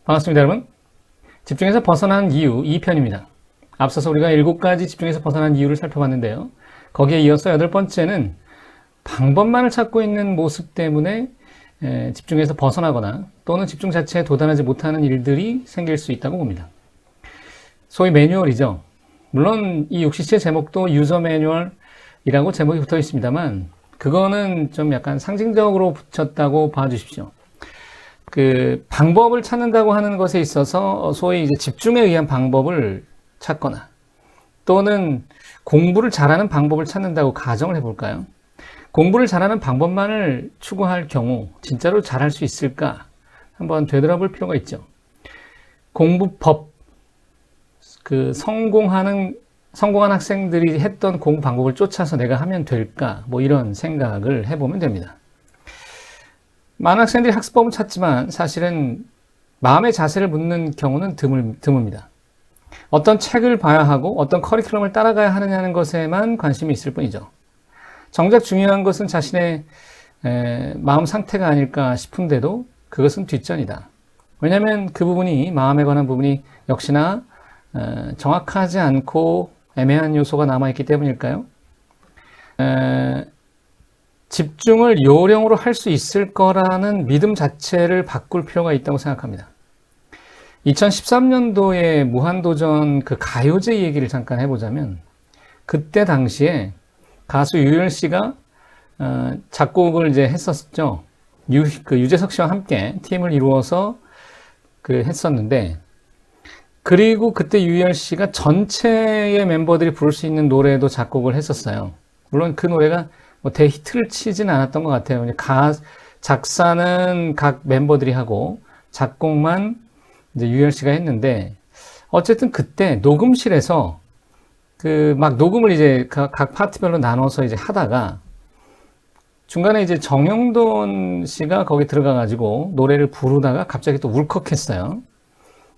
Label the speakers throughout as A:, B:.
A: 반갑습니다, 여러분. 집중에서 벗어난 이유 2편입니다. 앞서서 우리가 7가지 집중에서 벗어난 이유를 살펴봤는데요. 거기에 이어서 8번째는 방법만을 찾고 있는 모습 때문에 집중에서 벗어나거나 또는 집중 자체에 도달하지 못하는 일들이 생길 수 있다고 봅니다. 소위 매뉴얼이죠. 물론 이 6cc의 제목도 유저 매뉴얼이라고 제목이 붙어 있습니다만 그거는 좀 약간 상징적으로 붙였다고 봐주십시오. 그 방법을 찾는다고 하는 것에 있어서 소위 이제 집중에 의한 방법을 찾거나 또는 공부를 잘하는 방법을 찾는다고 가정을 해볼까요? 공부를 잘하는 방법만을 추구할 경우 진짜로 잘할 수 있을까? 한번 되돌아볼 필요가 있죠. 공부법, 성공한 학생들이 했던 공부 방법을 쫓아서 내가 하면 될까? 뭐 이런 생각을 해보면 됩니다. 많은 학생들이 학습법을 찾지만 사실은 마음의 자세를 묻는 경우는 드뭅니다. 어떤 책을 봐야 하고 어떤 커리큘럼을 따라가야 하느냐는 것에만 관심이 있을 뿐이죠. 정작 중요한 것은 자신의 마음 상태가 아닐까 싶은데도 그것은 뒷전이다. 왜냐하면 그 부분이, 마음에 관한 부분이 역시나 정확하지 않고 애매한 요소가 남아있기 때문일까요? 집중을 요령으로 할 수 있을 거라는 믿음 자체를 바꿀 필요가 있다고 생각합니다. 2013년도에 무한도전 그 가요제 얘기를 잠깐 해보자면 그때 당시에 가수 유열 씨가 작곡을 이제 했었죠. 유재석 씨와 함께 팀을 이루어서 했었는데, 그리고 그때 유열 씨가 전체의 멤버들이 부를 수 있는 노래도 작곡을 했었어요. 물론 그 노래가 뭐 대히트를 치진 않았던 것 같아요. 작사는 각 멤버들이 하고 작곡만 이제 유열 씨가 했는데, 어쨌든 그때 녹음실에서 막 녹음을 이제 각 파트별로 나눠서 이제 하다가 중간에 이제 정영돈 씨가 거기 들어가가지고 노래를 부르다가 갑자기 또 울컥했어요.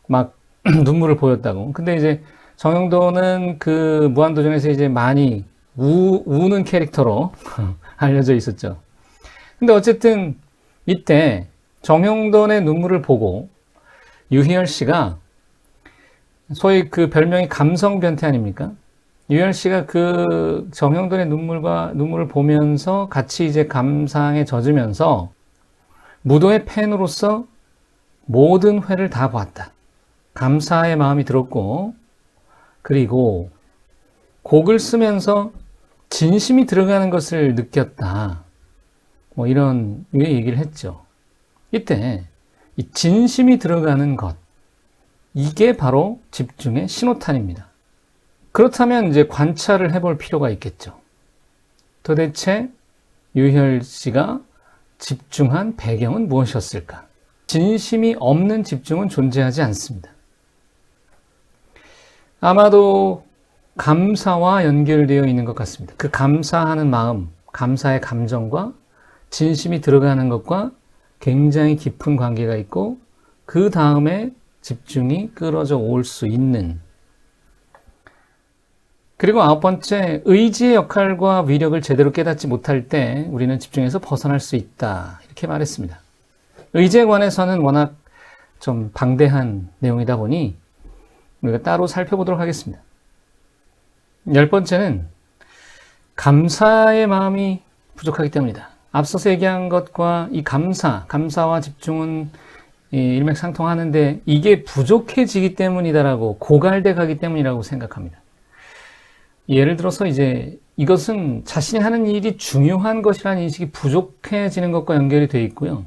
A: 막 눈물을 보였다고. 근데 이제 정영돈은 그 무한도전에서 이제 많이 우는 캐릭터로 알려져 있었죠. 근데 어쨌든 이때 정영돈의 눈물을 보고 유희열 씨가, 소위 그 별명이 감성 변태 아닙니까? 유희열 씨가 그 정영돈의 눈물을 보면서 같이 이제 감상에 젖으면서 무도의 팬으로서 모든 회를 다 보았다. 감사의 마음이 들었고, 그리고 곡을 쓰면서 진심이 들어가는 것을 느꼈다. 뭐 이런 얘기를 했죠. 이때 이 진심이 들어가는 것, 이게 바로 집중의 신호탄입니다. 그렇다면 이제 관찰을 해볼 필요가 있겠죠. 도대체 유희열 씨가 집중한 배경은 무엇이었을까? 진심이 없는 집중은 존재하지 않습니다. 아마도 감사와 연결되어 있는 것 같습니다. 그 감사하는 마음, 감사의 감정과 진심이 들어가는 것과 굉장히 깊은 관계가 있고, 그 다음에 집중이 끌어져 올 수 있는. 그리고 9번째, 의지의 역할과 위력을 제대로 깨닫지 못할 때 우리는 집중에서 벗어날 수 있다. 이렇게 말했습니다. 의지에 관해서는 워낙 좀 방대한 내용이다 보니 우리가 따로 살펴보도록 하겠습니다. 10번째는 감사의 마음이 부족하기 때문이다. 앞서서 얘기한 것과 이 감사와 집중은 일맥상통하는데 이게 부족해지기 때문이다라고, 고갈돼 가기 때문이라고 생각합니다. 예를 들어서 이제 이것은 자신이 하는 일이 중요한 것이라는 인식이 부족해지는 것과 연결이 되어 있고요.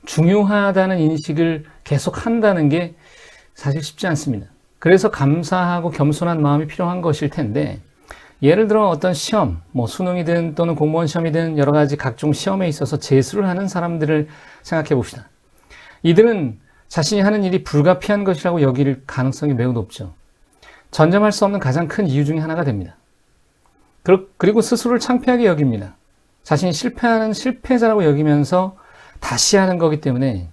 A: 중요하다는 인식을 계속 한다는 게 사실 쉽지 않습니다. 그래서 감사하고 겸손한 마음이 필요한 것일 텐데, 예를 들어 어떤 시험, 뭐 수능이든 또는 공무원 시험이든 여러 가지 각종 시험에 있어서 재수를 하는 사람들을 생각해 봅시다. 이들은 자신이 하는 일이 불가피한 것이라고 여길 가능성이 매우 높죠. 전념할 수 없는 가장 큰 이유 중에 하나가 됩니다. 그리고 스스로를 창피하게 여깁니다. 자신이 실패하는 실패자라고 여기면서 다시 하는 거기 때문에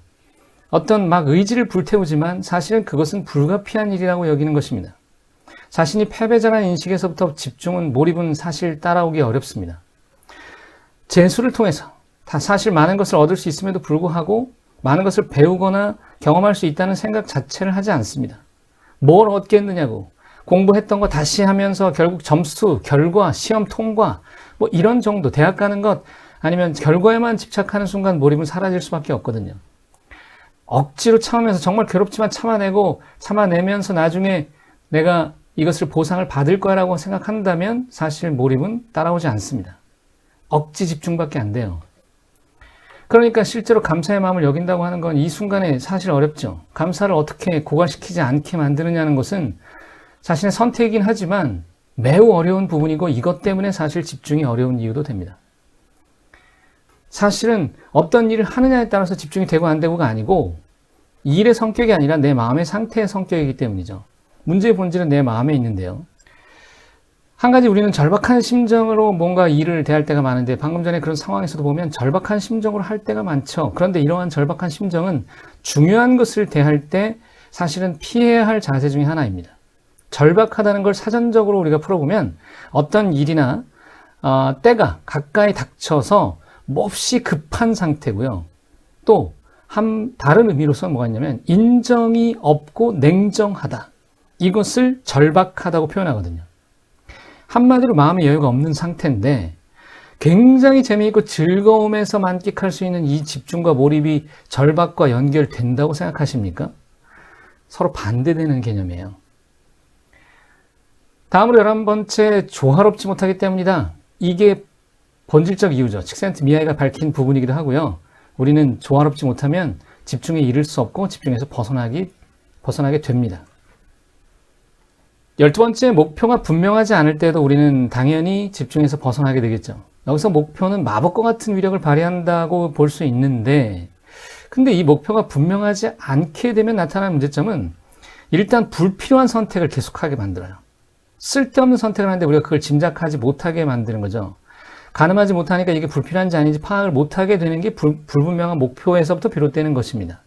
A: 어떤 막 의지를 불태우지만 사실은 그것은 불가피한 일이라고 여기는 것입니다. 자신이 패배자라는 인식에서부터 집중은, 몰입은 사실 따라오기 어렵습니다. 재수를 통해서 사실 많은 것을 얻을 수 있음에도 불구하고 많은 것을 배우거나 경험할 수 있다는 생각 자체를 하지 않습니다. 뭘 얻겠느냐고. 공부했던 거 다시 하면서 결국 점수, 결과, 시험 통과, 뭐 이런 정도, 대학 가는 것, 아니면 결과에만 집착하는 순간 몰입은 사라질 수밖에 없거든요. 억지로 참으면서 정말 괴롭지만 참아내고, 참아내면서 나중에 내가 이것을 보상을 받을 거라고 생각한다면 사실 몰입은 따라오지 않습니다. 억지 집중밖에 안 돼요. 그러니까 실제로 감사의 마음을 여긴다고 하는 건 이 순간에 사실 어렵죠. 감사를 어떻게 고갈시키지 않게 만드느냐는 것은 자신의 선택이긴 하지만 매우 어려운 부분이고 이것 때문에 사실 집중이 어려운 이유도 됩니다. 사실은 어떤 일을 하느냐에 따라서 집중이 되고 안 되고가 아니고 이 일의 성격이 아니라 내 마음의 상태의 성격이기 때문이죠. 문제의 본질은 내 마음에 있는데요. 한 가지 우리는 절박한 심정으로 뭔가 일을 대할 때가 많은데 방금 전에 그런 상황에서도 보면 절박한 심정으로 할 때가 많죠. 그런데 이러한 절박한 심정은 중요한 것을 대할 때 사실은 피해야 할 자세 중에 하나입니다. 절박하다는 걸 사전적으로 우리가 풀어보면 어떤 일이나 때가 가까이 닥쳐서 몹시 급한 상태고요. 또 다른 의미로서는 뭐가 있냐면 인정이 없고 냉정하다. 이것을 절박하다고 표현하거든요. 한마디로 마음의 여유가 없는 상태인데 굉장히 재미있고 즐거움에서 만끽할 수 있는 이 집중과 몰입이 절박과 연결된다고 생각하십니까? 서로 반대되는 개념이에요. 다음으로 11번째, 조화롭지 못하기 때문이다. 이게 본질적 이유죠. 칙센트미하이가 밝힌 부분이기도 하고요. 우리는 조화롭지 못하면 집중에 이를 수 없고 집중에서 벗어나게 됩니다. 12번째, 목표가 분명하지 않을 때도 우리는 당연히 집중에서 벗어나게 되겠죠. 여기서 목표는 마법과 같은 위력을 발휘한다고 볼 수 있는데 근데 이 목표가 분명하지 않게 되면 나타나는 문제점은 일단 불필요한 선택을 계속하게 만들어요. 쓸데없는 선택을 하는데 우리가 그걸 짐작하지 못하게 만드는 거죠. 가늠하지 못하니까 이게 불필요한지 아닌지 파악을 못하게 되는 게 불분명한 목표에서부터 비롯되는 것입니다.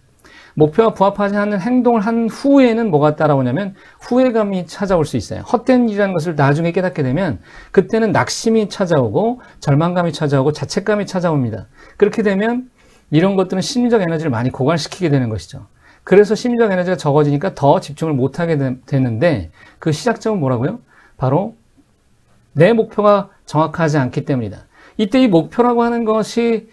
A: 목표와 부합하지 않는 행동을 한 후에는 뭐가 따라오냐면 후회감이 찾아올 수 있어요. 헛된 일이라는 것을 나중에 깨닫게 되면 그때는 낙심이 찾아오고 절망감이 찾아오고 자책감이 찾아옵니다. 그렇게 되면 이런 것들은 심리적 에너지를 많이 고갈시키게 되는 것이죠. 그래서 심리적 에너지가 적어지니까 더 집중을 못하게 되는데 그 시작점은 뭐라고요? 바로 내 목표가 정확하지 않기 때문이다. 이때 이 목표라고 하는 것이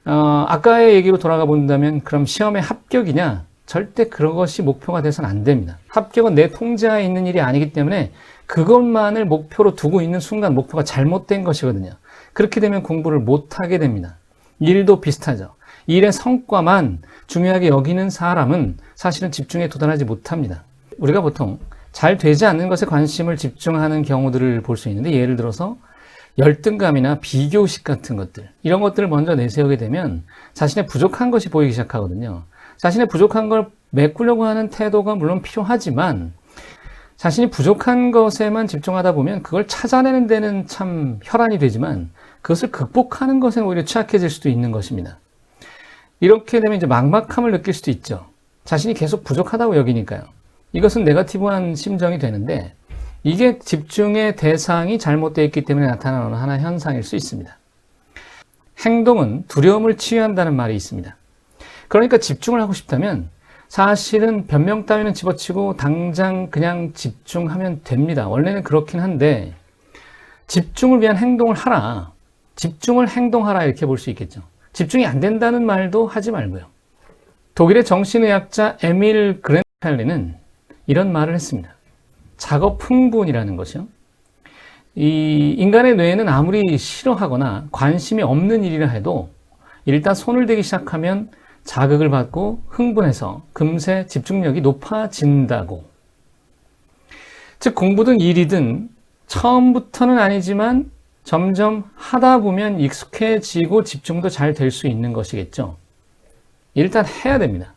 A: 아까의 얘기로 돌아가 본다면 그럼 시험의 합격이냐? 절대 그것이 목표가 돼서는 안 됩니다. 합격은 내 통제하에 있는 일이 아니기 때문에 그것만을 목표로 두고 있는 순간 목표가 잘못된 것이거든요. 그렇게 되면 공부를 못하게 됩니다. 일도 비슷하죠. 일의 성과만 중요하게 여기는 사람은 사실은 집중에 도달하지 못합니다. 우리가 보통 잘 되지 않는 것에 관심을 집중하는 경우들을 볼 수 있는데 예를 들어서 열등감이나 비교의식 같은 것들 이런 것들을 먼저 내세우게 되면 자신의 부족한 것이 보이기 시작하거든요. 자신의 부족한 걸 메꾸려고 하는 태도가 물론 필요하지만 자신이 부족한 것에만 집중하다 보면 그걸 찾아내는 데는 참 혈안이 되지만 그것을 극복하는 것에 오히려 취약해질 수도 있는 것입니다. 이렇게 되면 이제 막막함을 느낄 수도 있죠. 자신이 계속 부족하다고 여기니까요. 이것은 네거티브한 심정이 되는데 이게 집중의 대상이 잘못되어 있기 때문에 나타나는 하나의 현상일 수 있습니다. 행동은 두려움을 치유한다는 말이 있습니다. 그러니까 집중을 하고 싶다면 사실은 변명 따위는 집어치고 당장 그냥 집중하면 됩니다. 원래는 그렇긴 한데 집중을 위한 행동을 하라. 집중을 행동하라 이렇게 볼 수 있겠죠. 집중이 안 된다는 말도 하지 말고요. 독일의 정신의학자 에밀 그랜펠리는 이런 말을 했습니다. 작업 흥분이라는 것이요. 이 인간의 뇌에는 아무리 싫어하거나 관심이 없는 일이라 해도 일단 손을 대기 시작하면 자극을 받고 흥분해서 금세 집중력이 높아진다고. 즉 공부든 일이든 처음부터는 아니지만 점점 하다 보면 익숙해지고 집중도 잘 될 수 있는 것이겠죠. 일단 해야 됩니다.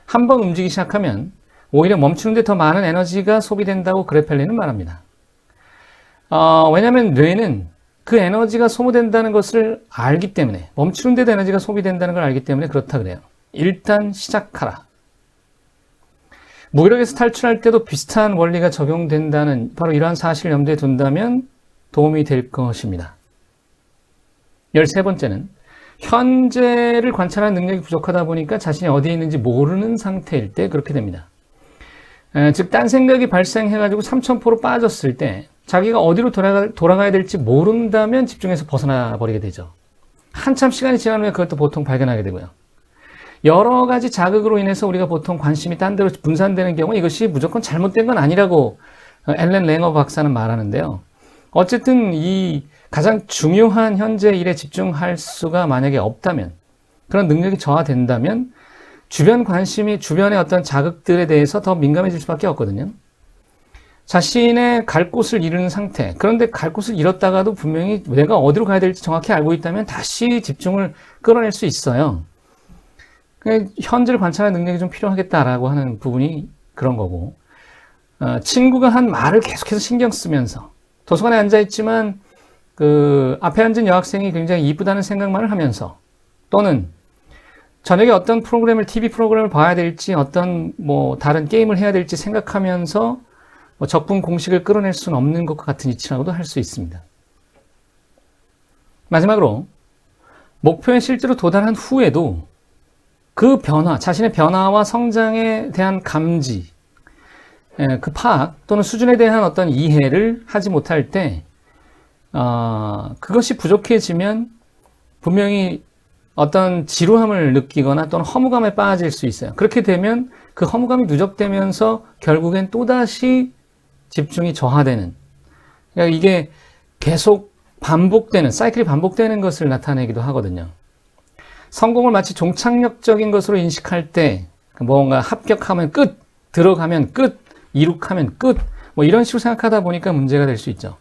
A: 한번 움직이기 시작하면 오히려 멈추는데 더 많은 에너지가 소비된다고 그레펠리는 말합니다. 왜냐하면 뇌는 그 에너지가 소모된다는 것을 알기 때문에 멈추는 데도 에너지가 소비된다는 걸 알기 때문에 그렇다 그래요. 일단 시작하라. 무기력에서 탈출할 때도 비슷한 원리가 적용된다는 바로 이러한 사실을 염두에 둔다면 도움이 될 것입니다. 13번째는 현재를 관찰하는 능력이 부족하다 보니까 자신이 어디에 있는지 모르는 상태일 때 그렇게 됩니다. 즉, 딴 생각이 발생해가지고 3000%로 빠졌을 때 자기가 어디로 돌아가야 될지 모른다면 집중해서 벗어나 버리게 되죠. 한참 시간이 지난 후에 그것도 보통 발견하게 되고요. 여러 가지 자극으로 인해서 우리가 보통 관심이 딴 데로 분산되는 경우 이것이 무조건 잘못된 건 아니라고 앨런 랭어 박사는 말하는데요. 어쨌든 이 가장 중요한 현재 일에 집중할 수가 만약에 없다면, 그런 능력이 저하된다면 주변 관심이 주변의 어떤 자극들에 대해서 더 민감해질 수밖에 없거든요. 자신의 갈 곳을 잃은 상태, 그런데 갈 곳을 잃었다가도 분명히 내가 어디로 가야 될지 정확히 알고 있다면 다시 집중을 끌어낼 수 있어요. 현재를 관찰하는 능력이 좀 필요하겠다라고 하는 부분이 그런 거고, 친구가 한 말을 계속해서 신경 쓰면서 도서관에 앉아있지만 그 앞에 앉은 여학생이 굉장히 이쁘다는 생각만을 하면서, 또는 저녁에 어떤 프로그램을, TV 프로그램을 봐야 될지, 어떤 다른 게임을 해야 될지 생각하면서 적분 공식을 끌어낼 수는 없는 것과 같은 이치라고도 할 수 있습니다. 마지막으로 목표에 실제로 도달한 후에도 그 변화, 자신의 변화와 성장에 대한 감지, 그 파악 또는 수준에 대한 어떤 이해를 하지 못할 때 그것이 부족해지면 분명히 어떤 지루함을 느끼거나 또는 허무감에 빠질 수 있어요. 그렇게 되면 그 허무감이 누적되면서 결국엔 또다시 집중이 저하되는, 그러니까 이게 계속 반복되는, 사이클이 반복되는 것을 나타내기도 하거든요. 성공을 마치 종착역적인 것으로 인식할 때 뭔가 합격하면 끝, 들어가면 끝, 이룩하면 끝, 이런 식으로 생각하다 보니까 문제가 될 수 있죠.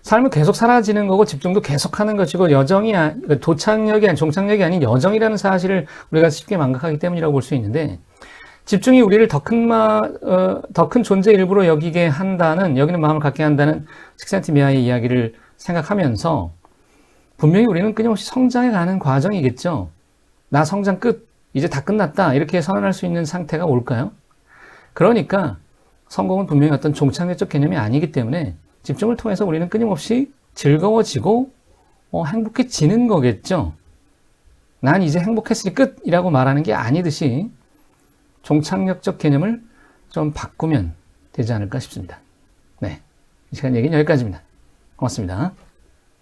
A: 삶은 계속 사라지는 거고 집중도 계속하는 것이고 여정이 도착역이 아닌 종착역이 아닌 여정이라는 사실을 우리가 쉽게 망각하기 때문이라고 볼 수 있는데, 집중이 우리를 더 큰 존재 일부로 여기게 한다는, 여기는 마음을 갖게 한다는 식센티미아의 이야기를 생각하면서 분명히 우리는 끊임없이 성장해 가는 과정이겠죠. 나 성장 끝, 이제 다 끝났다, 이렇게 선언할 수 있는 상태가 올까요? 그러니까 성공은 분명히 어떤 종착역적 개념이 아니기 때문에 집중을 통해서 우리는 끊임없이 즐거워지고 행복해지는 거겠죠. 난 이제 행복했으니 끝이라고 말하는 게 아니듯이 종착역적 개념을 좀 바꾸면 되지 않을까 싶습니다. 네, 이 시간 얘기는 여기까지입니다. 고맙습니다.